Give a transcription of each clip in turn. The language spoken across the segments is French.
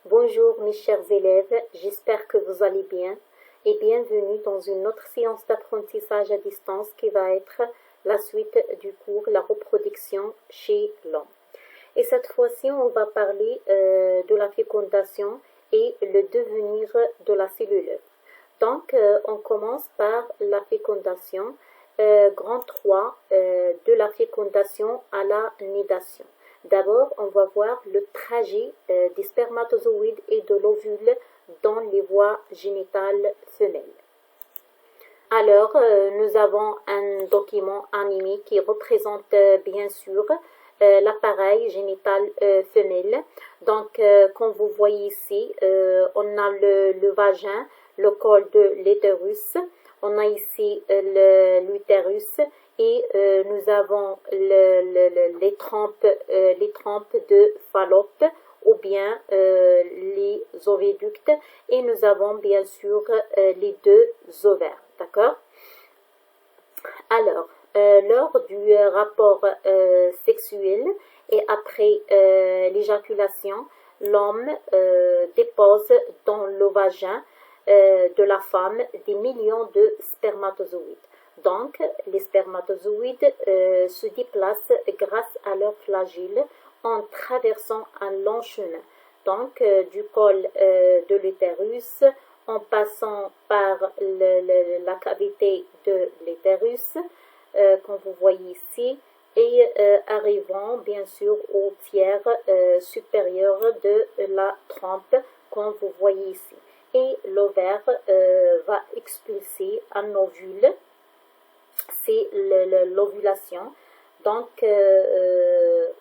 Bonjour mes chers élèves, j'espère que vous allez bien et bienvenue dans une autre séance d'apprentissage à distance qui va être la suite du cours La reproduction chez l'homme. Et cette fois-ci, on va parler de la fécondation et le devenir de la cellule. Donc, on commence par la fécondation, grand 3 de la fécondation à la nidation. D'abord, on va voir le trajet des spermatozoïdes et de l'ovule dans les voies génitales femelles. Alors, nous avons un document animé qui représente bien sûr l'appareil génital femelle. Donc, comme vous voyez ici, on a le vagin, le col de l'utérus, on a ici l'utérus et nous avons les trempes de Fallope ou bien les oviductes et nous avons bien sûr les deux ovaires, d'accord? Alors, lors du rapport sexuel et après l'éjaculation, l'homme dépose dans le vagin de la femme des millions de spermatozoïdes. Donc, les spermatozoïdes se déplacent grâce à leur flagelle en traversant un long chemin. Donc, du col de l'utérus, en passant par la cavité de l'utérus, comme vous voyez ici, et arrivant bien sûr au tiers supérieur de la trompe, comme vous voyez ici. Et l'ovaire va expulser un ovule, c'est l'ovulation. Donc,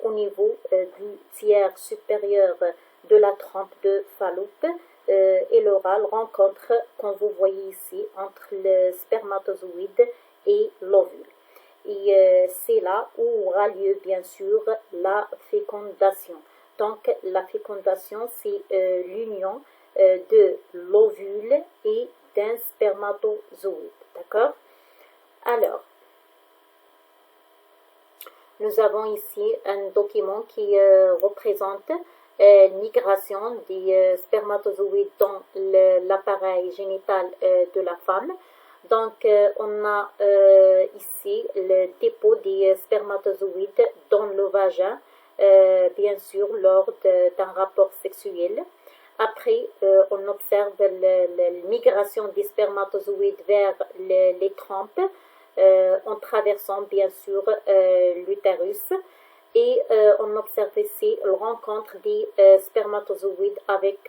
au niveau du tiers supérieur de la trompe de Fallope, et l'oral rencontre, comme vous voyez ici, entre le spermatozoïde et l'ovule. Et c'est là où aura lieu, bien sûr, la fécondation. Donc, la fécondation, c'est l'union de l'ovule et d'un spermatozoïde. D'accord? Alors, nous avons ici un document qui représente migration des spermatozoïdes dans l'appareil génital de la femme. Donc, on a ici le dépôt des spermatozoïdes dans le vagin, bien sûr, lors d'un rapport sexuel. Après, on observe la migration des spermatozoïdes vers les trompes, en traversant bien sûr l'utérus. Et on observe ici la rencontre des spermatozoïdes avec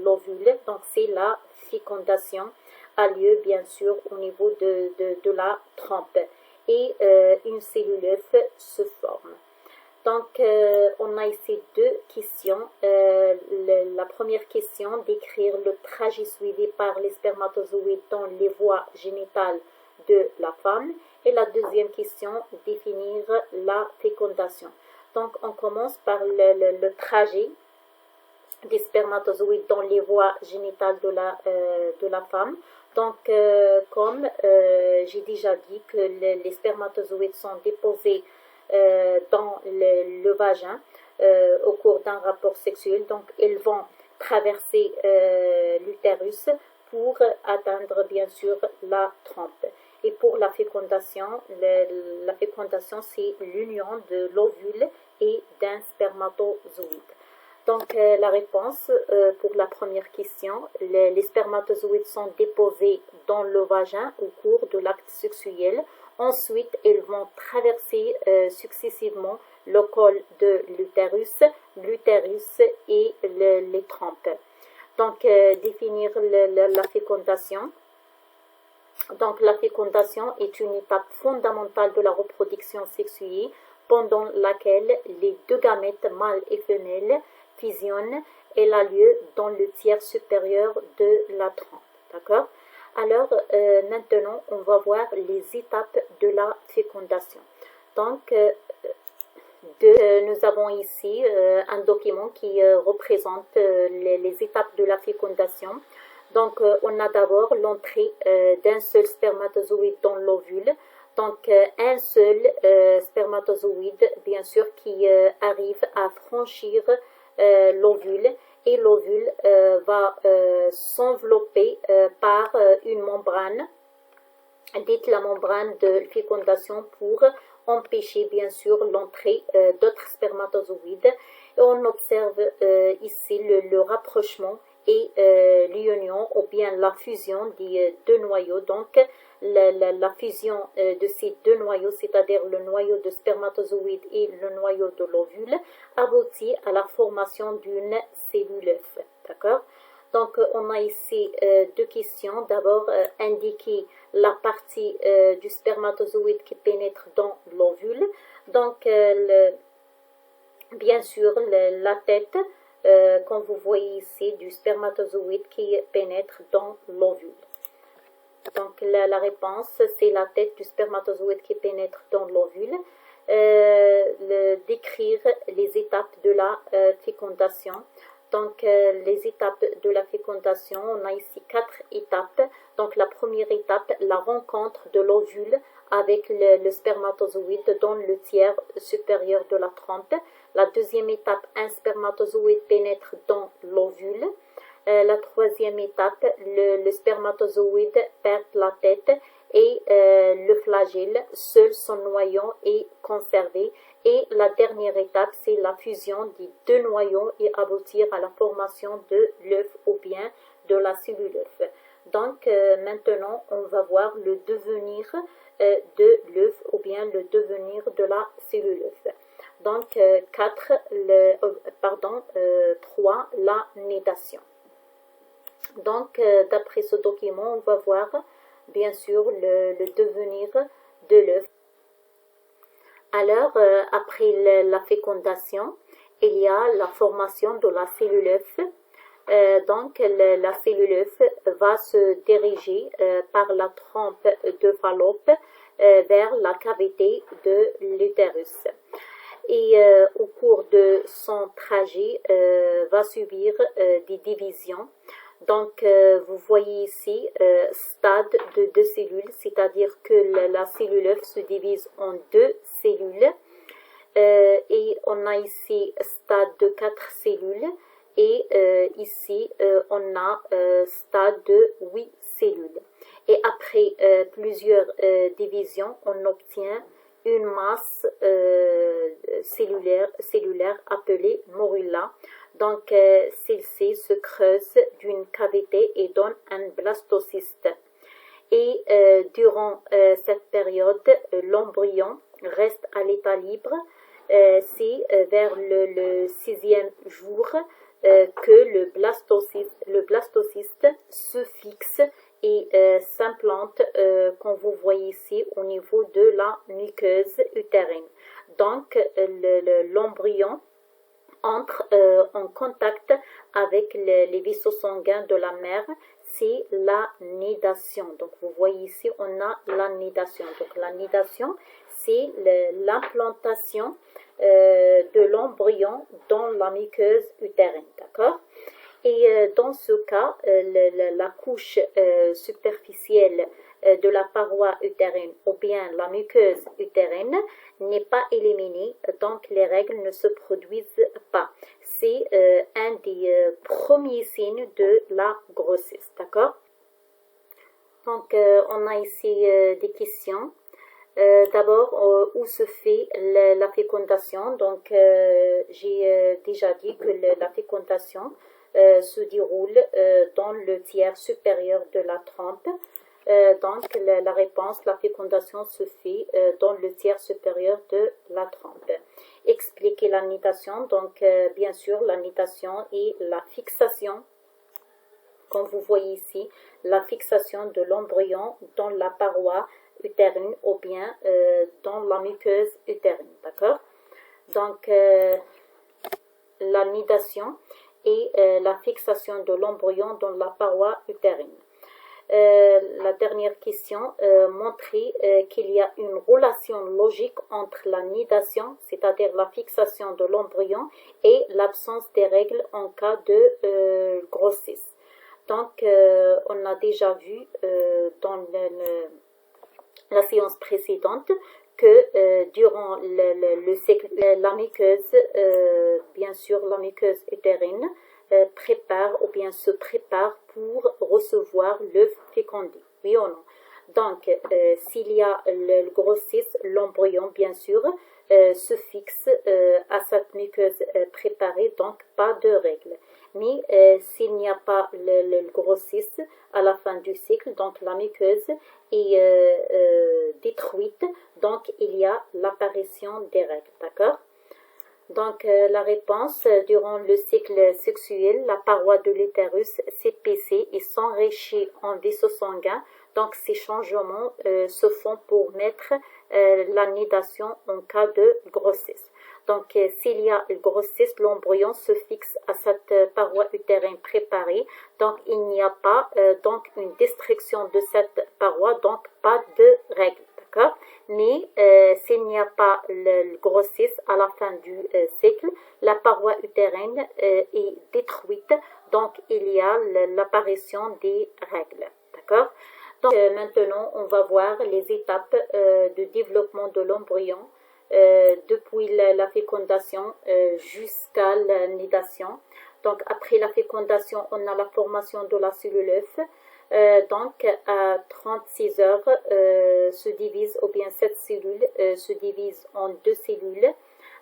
l'ovule. Donc, c'est la fécondation a lieu bien sûr au niveau de la trompe. Et une cellule œuf se forme. Donc, on a ici deux questions. La première question, décrire le trajet suivi par les spermatozoïdes dans les voies génitales de la femme. Et la deuxième question, définir la fécondation. Donc, on commence par le trajet des spermatozoïdes dans les voies génitales de la femme. Donc, comme j'ai déjà dit que les spermatozoïdes sont déposés dans le vagin au cours d'un rapport sexuel. Donc, ils vont traverser l'utérus pour atteindre bien sûr la trompe. Et pour la fécondation c'est l'union de l'ovule et d'un spermatozoïde. Donc, la réponse pour la première question, les spermatozoïdes sont déposés dans le vagin au cours de l'acte sexuel. Ensuite, ils vont traverser successivement le col de l'utérus et les trompes. Donc, définir la fécondation. Donc, la fécondation est une étape fondamentale de la reproduction sexuée pendant laquelle les deux gamètes mâles et femelles fusionnent. Elle a lieu dans le tiers supérieur de la trompe. D'accord? Alors, maintenant, on va voir les étapes de la fécondation. Donc, nous avons ici un document qui représente les étapes de la fécondation. Donc, on a d'abord l'entrée d'un seul spermatozoïde dans l'ovule. Donc, un seul spermatozoïde, bien sûr, qui arrive à franchir l'ovule et l'ovule va s'envelopper par une membrane, dite la membrane de fécondation, pour empêcher bien sûr l'entrée d'autres spermatozoïdes. Et on observe ici le rapprochement et l'union ou bien la fusion des deux noyaux. Donc la fusion de ces deux noyaux, c'est-à-dire le noyau de spermatozoïde et le noyau de l'ovule, aboutit à la formation d'une cellule œuf. D'accord? Donc on a ici deux questions. D'abord, indiquer la partie du spermatozoïde qui pénètre dans l'ovule. Donc bien sûr la tête, comme vous voyez ici, du spermatozoïde qui pénètre dans l'ovule. Donc la réponse, c'est la tête du spermatozoïde qui pénètre dans l'ovule. Décrire les étapes de la fécondation. Donc les étapes de la fécondation, on a ici 4 étapes. Donc la première étape, la rencontre de l'ovule avec le spermatozoïde dans le tiers supérieur de la trompe. La deuxième étape, un spermatozoïde pénètre dans l'ovule. La troisième étape, le spermatozoïde perd la tête et le flagelle, seul son noyau est conservé. Et la dernière étape, c'est la fusion des deux noyaux et aboutir à la formation de l'œuf ou bien de la cellule œuf. Donc maintenant, on va voir le devenir de l'œuf ou bien le devenir de la cellule œuf. Donc 3, la nidation. Donc d'après ce document, on va voir bien sûr le devenir de l'œuf. Alors, après la fécondation, il y a la formation de la cellule œuf. Donc, la cellule œuf va se diriger par la trompe de Fallope vers la cavité de l'utérus. Et au cours de son trajet, va subir des divisions. Donc, vous voyez ici stade de 2 cellules, c'est-à-dire que la cellule œuf se divise en 2 cellules. Et on a ici stade de 4 cellules. Et ici, on a stade de 8 cellules. Et après plusieurs divisions, on obtient une masse cellulaire appelée morula. Donc, celle-ci se creuse d'une cavité et donne un blastocyste. Et durant cette période, l'embryon reste à l'état libre. C'est vers le 6e jour que le blastocyste se fixe et s'implante, comme vous voyez ici, au niveau de la muqueuse utérine. Donc, l'embryon entre en contact avec les vaisseaux sanguins de la mère, c'est la nidation. Donc, vous voyez ici, on a la nidation. Donc, la nidation, c'est l'implantation de l'embryon dans la muqueuse utérine, d'accord? Et dans ce cas, la couche superficielle de la paroi utérine ou bien la muqueuse utérine n'est pas éliminée, donc les règles ne se produisent pas. C'est un des premiers signes de la grossesse, d'accord? Donc on a ici des questions. D'abord, où se fait la fécondation? Donc j'ai déjà dit que la fécondation se déroule dans le tiers supérieur de la trompe. Donc la réponse, la fécondation se fait dans le tiers supérieur de la trompe. Expliquer la nidation, donc bien sûr la nidation et la fixation, comme vous voyez ici, la fixation de l'embryon dans la paroi utérine ou bien dans la muqueuse utérine, d'accord? Donc la nidation et la fixation de l'embryon dans la paroi utérine. La dernière question, montrer qu'il y a une relation logique entre la nidation, c'est-à-dire la fixation de l'embryon, et l'absence des règles en cas de grossesse. Donc, on a déjà vu dans la séance précédente que durant le cycle, la muqueuse, bien sûr la muqueuse utérine, prépare ou bien se prépare pour recevoir l'œuf fécondé, oui ou non. Donc, s'il y a le grossisse, l'embryon, bien sûr, se fixe à cette muqueuse préparée, donc pas de règles. Mais s'il n'y a pas le grossisse à la fin du cycle, donc la muqueuse est détruite, donc il y a l'apparition des règles, d'accord? Donc, la réponse, durant le cycle sexuel, la paroi de l'utérus s'épaissit et s'enrichit en vaisseau sanguin. Donc, ces changements se font pour mettre la nidation en cas de grossesse. Donc, s'il y a une grossesse, l'embryon se fixe à cette paroi utérine préparée. Donc, il n'y a pas donc une destruction de cette paroi, donc pas de règles. Mais s'il n'y a pas le grossesse à la fin du cycle, la paroi utérine est détruite, donc il y a l'apparition des règles. D'accord? Donc maintenant, on va voir les étapes de développement de l'embryon depuis la fécondation jusqu'à la nidation. Donc après la fécondation, on a la formation de la cellule œuf. Donc, à 36 heures, se divise, ou bien cette cellule se divise en 2 cellules.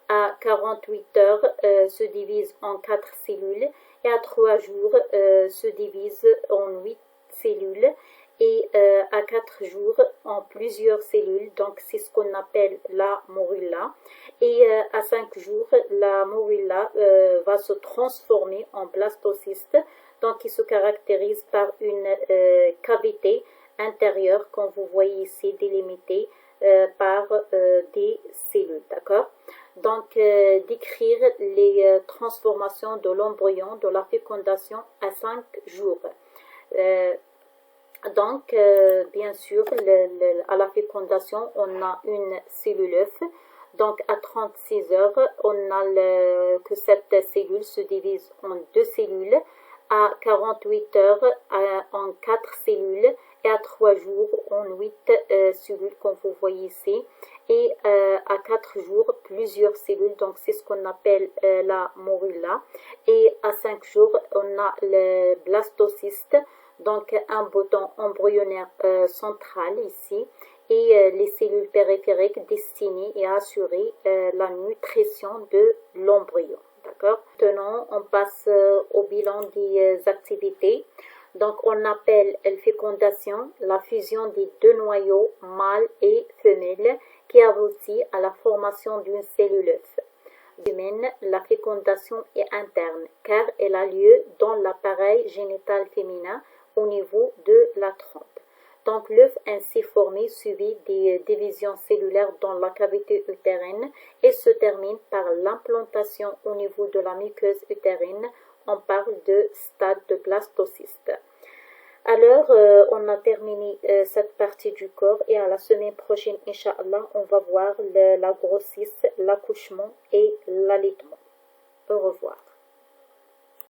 À 48 heures, se divise en 4 cellules. Et à 3 jours, se divise en 8 cellules. Et à 4 jours, en plusieurs cellules. Donc, c'est ce qu'on appelle la morula. Et à 5 jours, la morula va se transformer en blastocyste. Donc, qui se caractérise par une cavité intérieure, comme vous voyez ici, délimitée par des cellules, d'accord? Donc, décrire les transformations de l'embryon, de la fécondation à 5 jours. Donc, bien sûr, à la fécondation, on a une cellule œuf. Donc, à 36 heures, on a que cette cellule se divise en 2 cellules. À 48 heures, en 4 cellules, et à 3 jours, en 8 cellules, comme vous voyez ici. Et à 4 jours, plusieurs cellules, donc c'est ce qu'on appelle la morula. Et à 5 jours, on a le blastocyste, donc un bouton embryonnaire central ici. Et les cellules périphériques destinées à assurer la nutrition de l'embryon. D'accord. Maintenant, on passe au bilan des activités. Donc, on appelle la fécondation la fusion des 2 noyaux, mâle et femelle, qui aboutit à la formation d'une cellule œuf. Humaine, la fécondation est interne, car elle a lieu dans l'appareil génital féminin au niveau de la trompe. Donc, l'œuf ainsi formé subit des divisions cellulaires dans la cavité utérine et se termine par l'implantation au niveau de la muqueuse utérine. On parle de stade de blastocyste. Alors, on a terminé cette partie du corps et à la semaine prochaine, Inch'Allah, on va voir la grossesse, l'accouchement et l'allaitement. Au revoir.